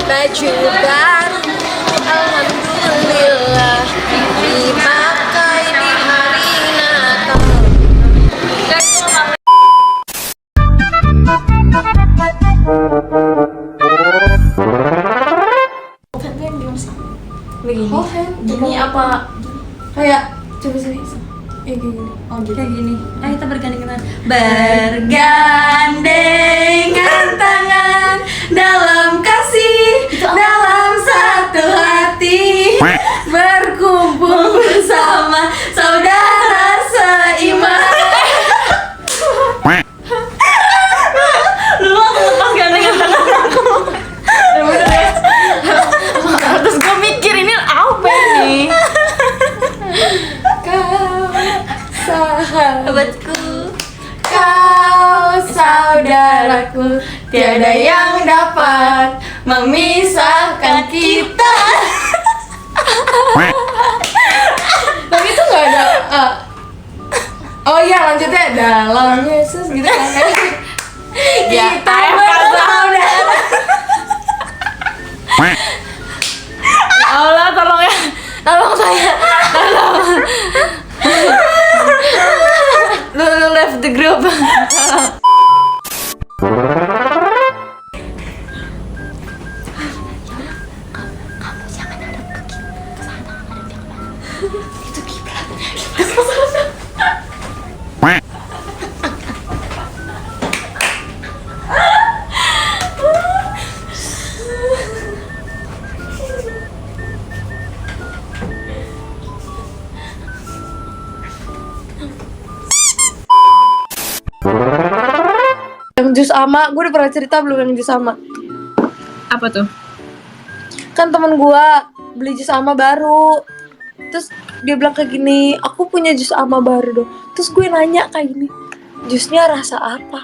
baju baru, alhamdulillah, dipakai di hari Natal. Begini apa kayak coba sini gini. Oh gitu. Kayak gini. Ayo kita bergandengan. Bergandengan tangan dalam kasih, dalam satu hati, berkumpul bersama saudara seiman. Lu lepas gandengan tangan aku. Terus gue mikir ini apa ini? Sahabatku, kau saudaraku, tiada yang dapat memisahkan kita. Tapi itu nggak ada. Oh iya, lanjutnya dalam Yesus gitu kan? Ya, kita bersaudara. Ya Allah, tolong ya, tolong saya, tolong. Lu left the group. Kamu jangan hadap ke sana, hadap yang mana? Itu kiblat. Yang jus ama, gue udah pernah cerita belum yang jus ama? Apa tuh? Kan temen gue beli jus ama baru, terus dia bilang kayak gini, aku punya jus ama baru dong. Terus gue nanya kayak gini, jusnya rasa apa?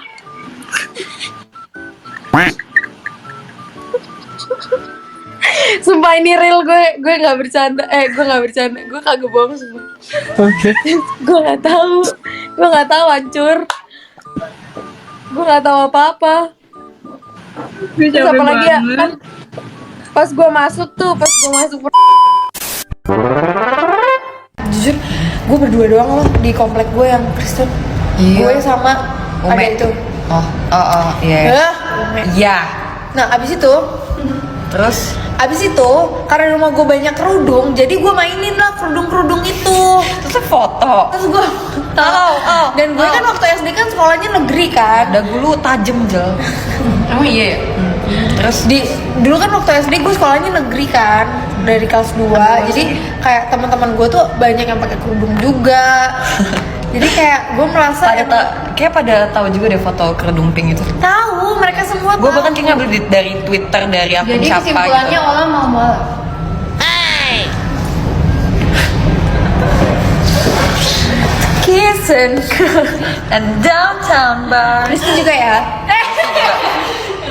Sumpah ini real, gue nggak bercanda, gue kagak bohong sumpah. Oke. Gue nggak tahu hancur, gue nggak tahu apa-apa. Terus apa lagi ya kan? Pas gue masuk jujur gue berdua doang loh di komplek gue yang Kristen. Gue sama ada itu. Iya. Iya. Nah abis itu karena rumah gue banyak kerudung, jadi gue mainin lah kerudung itu. Terus foto. Terus gue dan gue kan waktu SD kan sekolahnya negeri kan. Dagu lu tajem Jel. Emang iya ya? Terus Dulu kan waktu SD gue sekolahnya negeri kan, dari kelas 2. Jadi kayak teman-teman gue tuh banyak yang pakai kerudung juga. Jadi kayak gue merasa kayak pada tahu juga deh foto kerudung pink itu. tahu, mereka semua Gue tahu. bahkan kayak ngambil dari Twitter dari akun Jadi siapa kesimpulannya gitu. Ola mau Kissing And downtown bar. Kristen juga ya.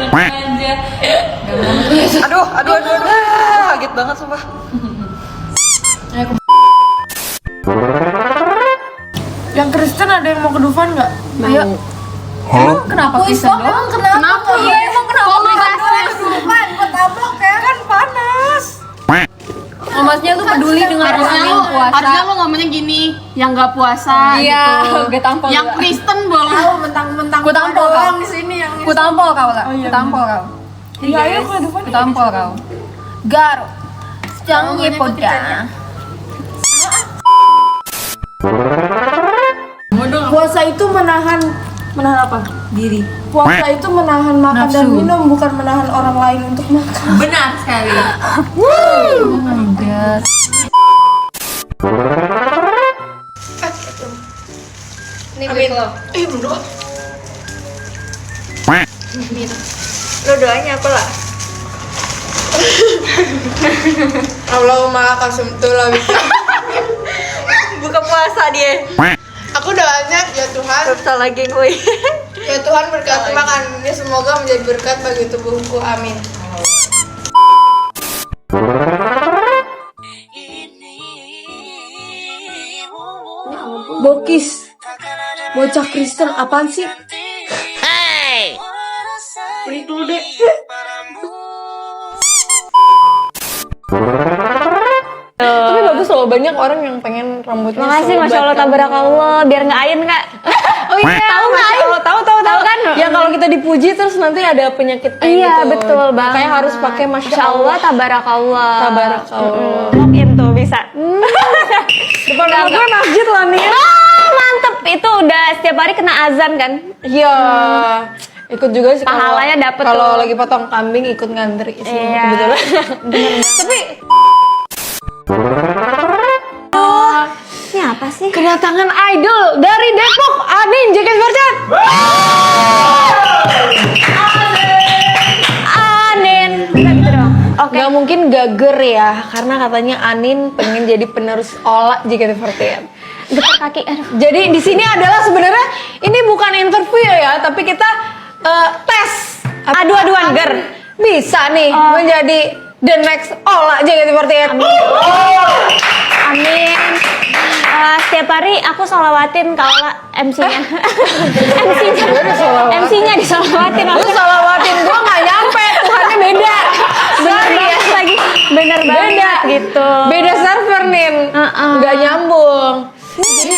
aja. Aduh. Kaget banget sumpah. Yang Kristen ada yang mau ke Dufan nggak? Ayo. Emang kenapa Kristen doang? Kenapa? Iya emang kenapa Kristen doang ke Dufan? Buat tabok ya kan panas. Oh, maksudnya lu peduli dengan orang yang puasa. Harusnya lo ngomongnya gini, yang nggak puasa Iya, gitu. gak tampol. Yang Kristen boleh. Tahu mentang-mentang Ku tampol kau. di sini yang Ku tampol kau lah. Ku tampol kau. Iya ayo ke Dufan. Ku tampol kau. Garo. Jangan poda. Puasa itu menahan apa? Diri. Puasa itu menahan makan dan Nafsu. minum, bukan menahan orang lain untuk makan. Benar sekali. Oh my god. Ini amin. Berdoa. Lo doanya apa lah? Allahumma lakasumtulah bisa. Buka puasa dia. Aku doanya ya Tuhan. Bisa lagi gue. Ya Tuhan berkati makan ini semoga menjadi berkat bagi tubuhku. Amin. Bokis, bocah Kristen apaan sih? Hey, beri dulu deh. banyak orang yang pengen rambutnya Makasih, selalu Masya Allah, buat kamu. tabarakallah. Biar nggak ain, Kak. Oh iya, tahu nggak? Tahu kan? Yang kalau kita dipuji terus nanti ada penyakit ain Iya, gitu. betul banget. Kayak harus pakai Masya Masya Allah, tabarakallah. Tabarakallah. Mungkin tuh bisa. Depan rumah gue masjid lah nih. Mantep, itu udah setiap hari kena azan kan? Iya. Ikut juga sih kalau- Pahalanya dapet kalau tuh. lagi potong kambing ikut ngantri sih. Iya. Kebetulan. Tapi Ini apa sih? kedatangan idol dari Depok, Anin JKT48. Anin. Udah gitu doang. Oke. Gak mungkin gager ya, karena katanya Anin pengen jadi penerus Ola JKT48. Getar kaki. Aduh. Jadi di sini adalah sebenarnya ini bukan interview ya, tapi kita tes. Adu-aduan, Ger. Bisa nih menjadi the next Ola JKT48. Amin. Setiap hari aku solawatin kalau MC-nya. MC-nya disolawatin. Lu salawatin gua nggak nyampe, Tuhannya beda. Sorry ya. Lagi bener banget gitu. Beda server nih, nggak nyambung. Jadi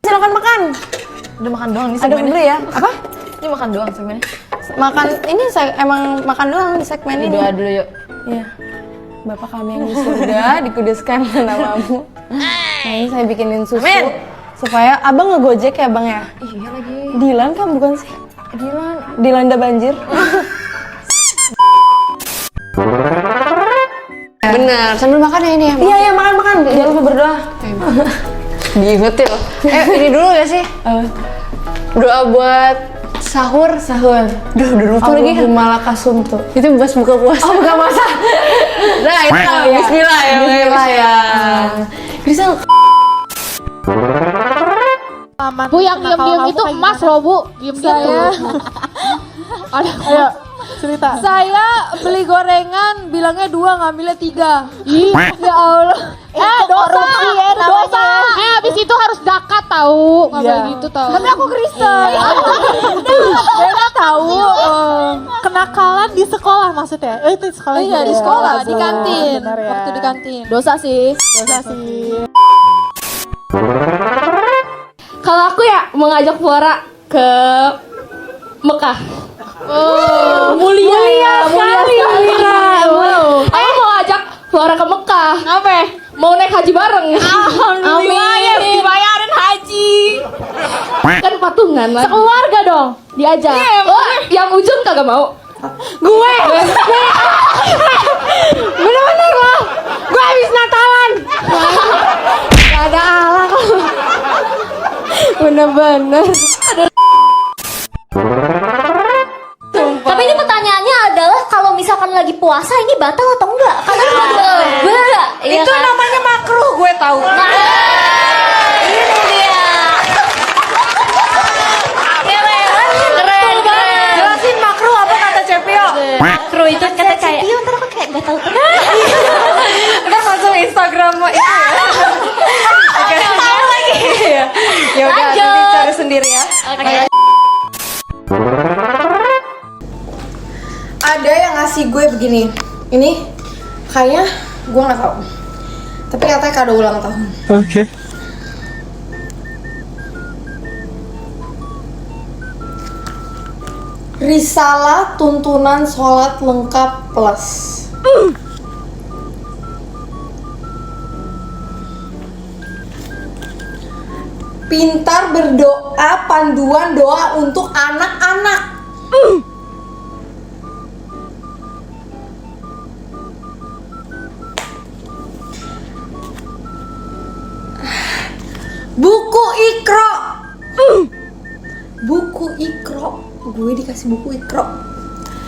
silakan makan. Udah makan doang nih segmennya. Ada beli ya? Apa? Ini makan doang segmennya. Makan ini emang makan doang di segmen ini. Doa dulu yuk. Iya. Bapak kami yang di surga, dikuduskan namamu. Nah ini saya bikinin susu. Supaya abang ngegojek ya bang ya? Iya lagi. Dilan kan bukan sih? Dilanda banjir. Bener, sambil makan ya ini ya? Iya, makan. Jangan lupa berdoa. Diingetin loh. Ini dulu ya sih? Doa buat sahur. Duh, udah lupa lagi. Allahumma lakasum tuh. Itu pas buka puasa. Oh, buka puasa. Nah, itu bismillah ya. Bismillah ya. Krisel. Bu yang diem-diem itu emas loh bu. Diem-diem tuh. Ayo, cerita. Saya beli gorengan, bilangnya 2, ngambilnya 3. Ya Allah. Dosa. ya Dosa. Habis itu harus zakat tahu. Nggak boleh Iya. gitu tahu. Tapi aku Kristen. Saya tahu kenakalan di sekolah maksudnya. Itu sekolah. Iya juga di ya. sekolah, di Bener. kantin. Bener ya. Waktu di kantin. Dosa sih. Dosa sih. Kalau aku ya mengajak Fuara ke Mekah. Mulia sekali. Wow. Aku mau ajak Fuara ke Mekah. Apa? Mau naik haji bareng. Amin. Dibayarin haji. Kan patungan lah. Sekeluarga dong. Diajak. Oh, yang ujung kagak mau. Gue. Bener-bener loh. Gue habis Natalan. Gak ada Allah kok. Bener-bener. Tapi ini pertanyaannya adalah kalau misalkan lagi puasa ini batal atau enggak? Karena enggak. Itu namanya makruh, gue tahu. Ini dia. Keren. Jelasin makruh apa kata Cepio? Makruh itu kata kayak iya, ntar aku kayak batal terus. Ntar masuk Instagram itu ya. Ya udah, nanti cari sendiri ya. Ada yang ngasih gue begini. Ini kayaknya gue nggak tahu. Tapi katanya kado ulang tahun. Oke. Risalah tuntunan sholat lengkap plus. Pintar berdoa, panduan doa untuk anak-anak. Buku Iqra. Buku Iqra. Gue dikasih buku Iqra.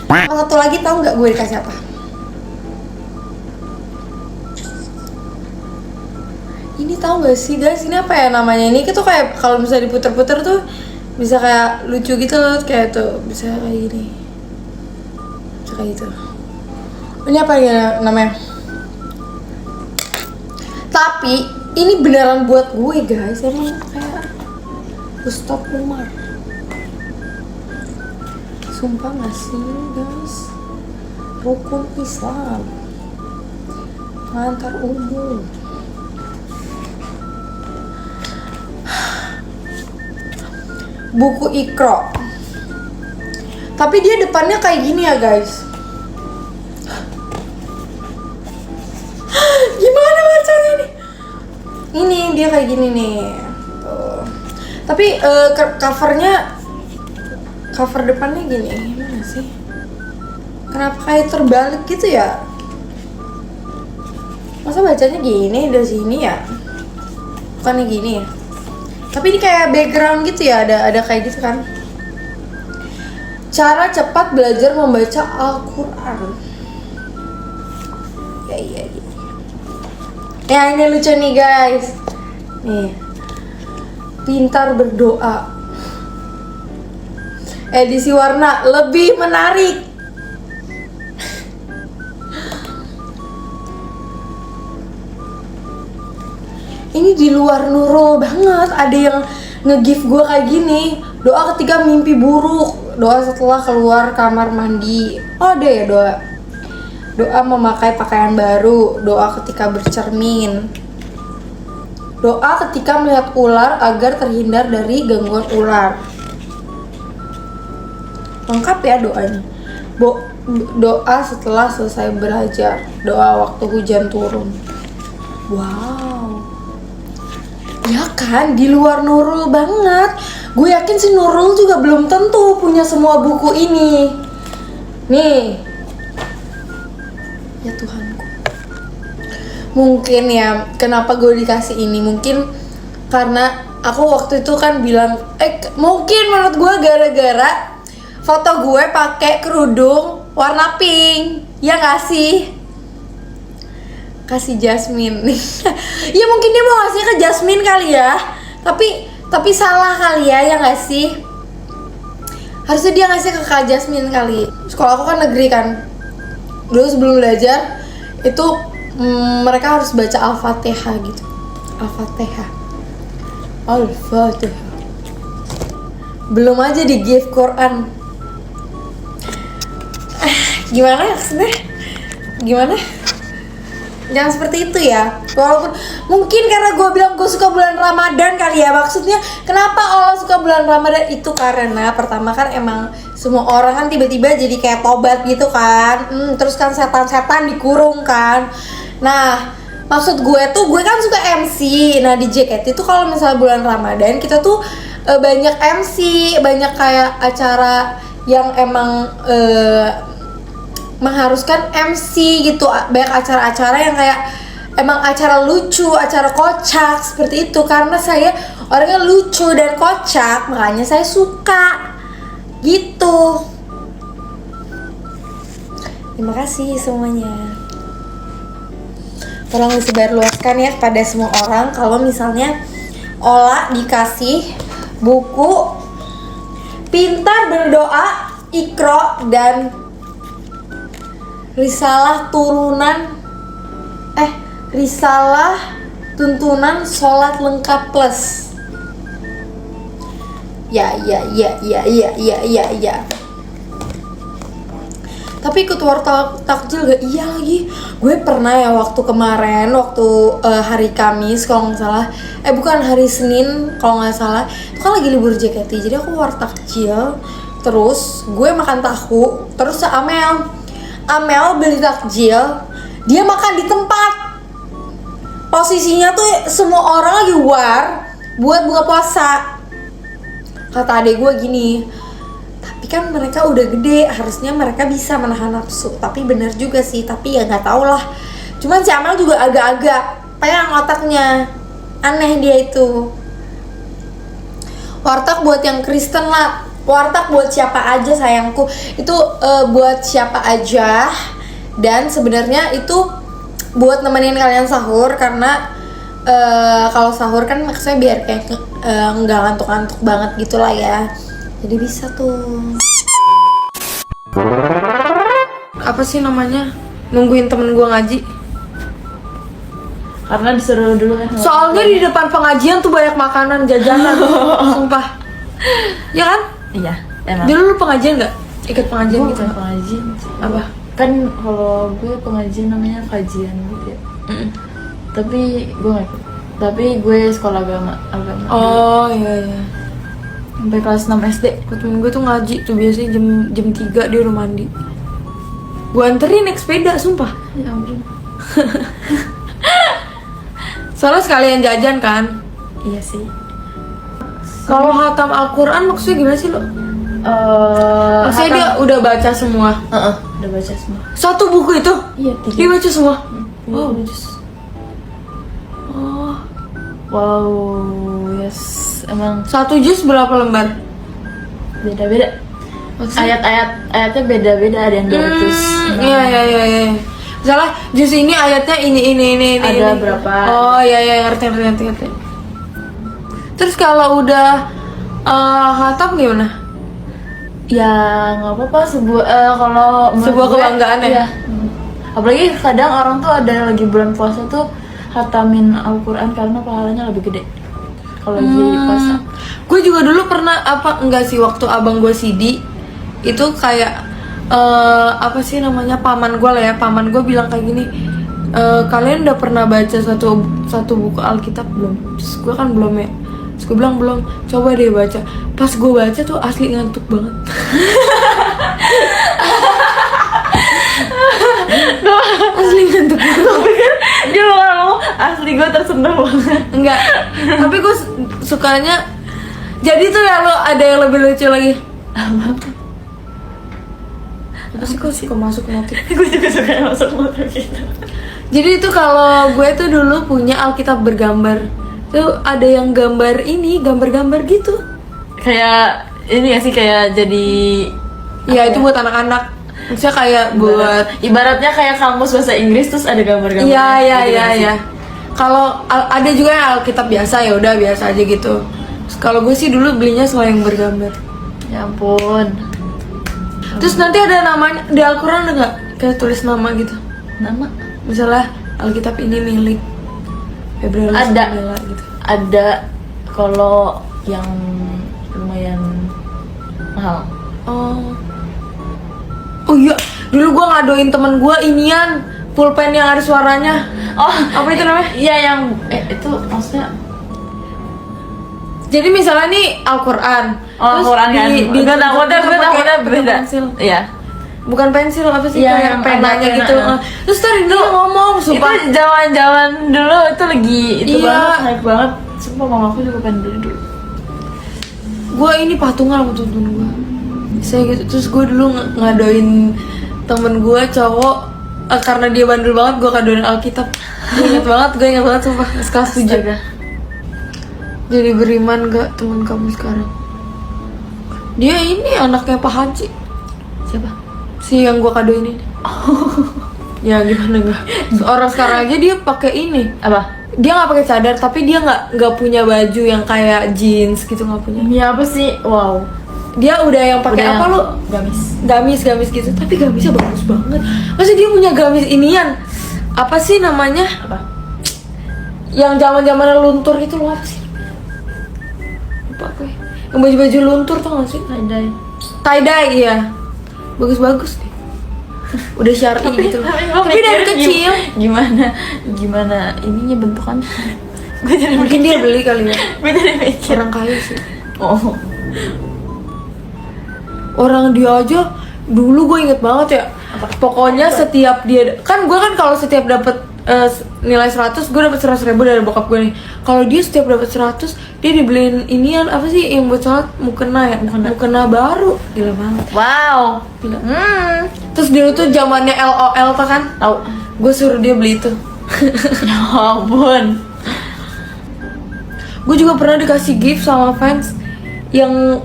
Sama satu lagi tahu nggak gue dikasih apa? Ini tahu nggak sih guys, ini apa ya namanya? Ini tuh kayak kalau misalnya diputer-puter tuh bisa kayak lucu gitu loh, kayak tuh bisa kayak gini, bisa kayak gitu. Ini apa ya namanya? Tapi ini beneran buat gue guys, emang kayak Ustadz Umar. Sumpah nggak sih guys? Rukun Islam. pengantar umum. Buku Iqra. Tapi dia depannya kayak gini ya guys. Gimana bacanya nih? Ini dia kayak gini nih. Tuh. Tapi cover depannya gini. Gimana sih? Kenapa kayak terbalik gitu ya? Masa bacanya gini dari sini ya? Bukannya gini ya? Tapi ini kayak background gitu ya, ada kayak gitu kan? Cara cepat belajar membaca Al-Quran. Ya. Ya ini lucu nih guys. Nih, pintar berdoa. Edisi warna lebih menarik. Ini di luar Nurul banget. Ada yang nge-give gue kayak gini. Doa ketika mimpi buruk, doa setelah keluar kamar mandi. Oh ada ya doa memakai pakaian baru, doa ketika bercermin, doa ketika melihat ular agar terhindar dari gangguan ular. Lengkap ya doanya. Doa setelah selesai belajar, doa waktu hujan turun. Wow. Ya kan, di luar Nurul banget. Gue yakin si Nurul juga belum tentu punya semua buku ini. Nih. Ya Tuhanku. Mungkin ya, kenapa gue dikasih ini? Mungkin karena aku waktu itu kan bilang, mungkin menurut gue gara-gara foto gue pakai kerudung warna pink. Ya gak sih? Kasih Jasmine nih. Ya mungkin dia mau ngasih ke Jasmine kali ya. Tapi salah kali ya nggak sih? Harusnya dia ngasih ke Kak Jasmine kali. Sekolah aku kan negeri kan. Dulu sebelum belajar itu mereka harus baca Al-Fatihah gitu. Al-Fatihah. Belum aja di give Quran. Gimana maksudnya? Gimana? Jangan seperti itu ya. Walaupun mungkin karena gue bilang gue suka bulan Ramadan kali ya. Maksudnya kenapa Allah suka bulan Ramadan itu karena pertama kan emang semua orang kan tiba-tiba jadi kayak tobat gitu kan. Terus kan setan-setan dikurung kan. Nah maksud gue kan suka MC. Nah di JKT itu kalau misalnya bulan Ramadan kita tuh banyak MC, banyak kayak acara yang emang mengharuskan MC gitu, banyak acara-acara yang kayak emang acara lucu, acara kocak seperti itu. Karena saya orangnya lucu dan kocak, makanya saya suka gitu. Terima kasih semuanya. Tolong disebarluaskan ya kepada semua orang. Kalau misalnya Ola dikasih buku Pintar Berdoa, Iqra, dan Risalah tuntunan sholat lengkap plus. Ya. Tapi ikut warta takjil gak? Iya lagi. Gue pernah ya waktu kemarin, waktu hari Kamis kalau nggak salah. Bukan hari Senin kalau nggak salah. Itu kan lagi libur JKT. Jadi aku warta takjil. Terus gue makan tahu. Terus Amel beli takjil, dia makan di tempat. Posisinya tuh semua orang lagi buat buka puasa. Kata adek gue gini, tapi kan mereka udah gede, harusnya mereka bisa menahan nafsu. Tapi bener juga sih, tapi ya nggak tau lah. Cuman si Amel juga agak-agak pengen otaknya, aneh dia itu. Warteg buat yang Kristen lah. Warteg buat siapa aja sayangku. Itu buat siapa aja. Dan sebenarnya itu buat nemenin kalian sahur. Karena kalau sahur kan maksudnya biar kayak nggak ngantuk-ngantuk banget gitu lah ya. Jadi bisa tuh. Apa sih namanya? Nungguin temen gue ngaji. Karena disuruh dulu kan. Soalnya di depan pengajian tuh banyak makanan, jajanan. Sumpah. Ya kan? Iya, emang. Dulu lu pengajian nggak? Ikut pengajian Gua gitu? bukan pengajian. Apa? Kan kalau gue pengajian namanya kajian gitu ya. Tapi gue gak ikut. Tapi gue sekolah agama. Oh iya. Sampai kelas 6 SD. Temen gue tuh ngaji tuh biasanya jam 3 dia udah mandi. Gue anterin naik sepeda, sumpah. Ya ampun. Soalnya sekalian jajan kan. Iya sih. Kalau khatam Al-Quran maksudnya gimana sih lo? Maksudnya dia udah baca semua. Udah baca semua. Satu buku itu? Iya, 3. Dia baca semua? Wow. Wow, yes. Emang Satu juz berapa lembar? beda-beda. Ayatnya beda-beda, ada yang 200. Iya. Misalnya juz ini ayatnya ini. Ada berapa? Oh iya, ngerti. Terus kalau udah khatam gimana? Ya nggak apa-apa, kalau menurut Sebuah gue, kebanggaan ya? iya. Apalagi kadang orang tuh ada yang lagi bulan puasa tuh khatamin Al-Quran karena pahalanya lebih gede kalau lagi puasa. Gue juga dulu pernah enggak sih, waktu abang gue Sidi itu kayak apa sih namanya, paman gue lah ya, paman gue bilang kayak gini, kalian udah pernah baca satu buku Alkitab belum? Terus gue kan belum ya. Terus gue bilang belum, coba deh baca. Pas gue baca tuh asli ngantuk banget. Asli ngantuk banget. Dia ngomong asli gue tersentuh banget. Enggak, tapi gue sukanya. Jadi tuh ya lo ada yang lebih lucu lagi. Apa sih, kok suka masuk notif? Gue juga suka masuk motor gitu. Jadi itu kalau gue tuh dulu punya Alkitab bergambar. Tuh ada yang gambar gambar gitu. Kayak ini ya sih, kayak jadi Iya, itu buat anak-anak. Maksudnya kayak buat ibaratnya kayak kamus bahasa Inggris terus ada gambar-gambar. Iya. Kalau ada juga yang Alkitab biasa, ya udah biasa aja gitu. Kalau gue sih dulu belinya semua yang bergambar. Ya ampun. Terus nanti ada namanya di Al-Quran, ada nggak kayak tulis nama gitu? Nama? Misalnya Alkitab ini milik Febri Ada. gitu. Ada kalau yang lumayan mahal. Oh iya, dulu gue ngadoin temen gue inian pulpen yang ada suaranya. Oh, Apa itu namanya? Iya yang itu maksudnya. Jadi misalnya nih Al-Quran. Oh, Al-Quran kan. Gue takutnya beda. Pensil. Iya. Bukan pensil, apa sih? Iya, Kayak yang penanya ada gitu. pena. Terus tadi dia ngomong, sumpah. Itu zaman dulu itu lagi itu Iya. banget, hype banget. Sumpah mama aku juga pengen beli dulu. Gue ini patungan sama temen gue. Saya gitu. Terus gue dulu ngadoin temen gue cowok, karena dia bandel banget, gue kadoin Alkitab. Gue inget banget sumpah. Kelas 7. Jadi beriman gak teman kamu sekarang? Dia ini anaknya Pak Haji. Siapa? Si yang gue kadoin ini. Ya gimana gak? Orang sekarang aja dia pakai ini. Apa? Dia nggak pakai cadar, tapi dia nggak punya baju yang kayak jeans gitu, nggak punya. Ini apa sih? Wow. Dia udah yang pakai apa lu? Gamis. Gamis gitu. Tapi gamisnya bagus banget. Maksudnya dia punya gamis inian. Apa sih namanya? Apa? Yang zaman-zaman luntur gitu loh, apa sih? Lupa gue. Yang baju-baju luntur tau gak sih? Tie-dye, iya. Bagus-bagus deh. Udah syar'i gitu. Tapi dari kecil. Gimana ininya bentukannya? Mungkin dia beli kali ya. Gue jadi mikir. Orang kaya sih. Oh. Orang dia aja dulu gue inget banget ya. Pokoknya setiap dia kan, gue kan kalau setiap dapet nilai 100 gue dapet 100.000 dari bokap gue nih. Kalau dia setiap dapet 100 dia dibeliin inian apa sih yang buat sholat, mukena ya, mukena baru. Gila banget. Wow. Gila. Terus dulu tuh zamannya LOL tuh kan. Tahu. Gue suruh dia beli itu. Ya ampun. Gue juga pernah dikasih gift sama fans yang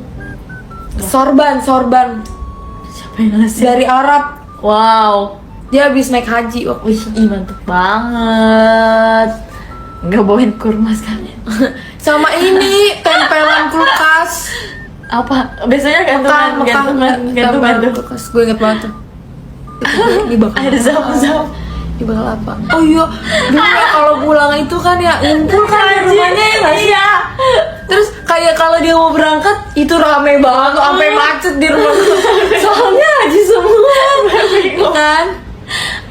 sorban Siapa yang ngasih? dari Arab. Wow. Dia habis naik haji waktu Wih, ih mantep banget. Nggak bawain kurma sekali. sama ini tempelan kulkas. Apa? Biasanya gantungan. Tempelan kulkas. Gue inget banget tuh. Ini bakal Air zam-zam. Ini bakal apa? Oh iya, dulu ya kalau pulang itu kan ya ngumpul kan di rumahnya ya nggak sih? Iya. Terus kayak kalau dia mau berangkat itu rame banget tuh, sampai macet di rumah. Soalnya haji semua, kan?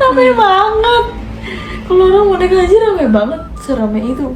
Rame banget. Kalau orang mau naik haji rame banget, serame itu.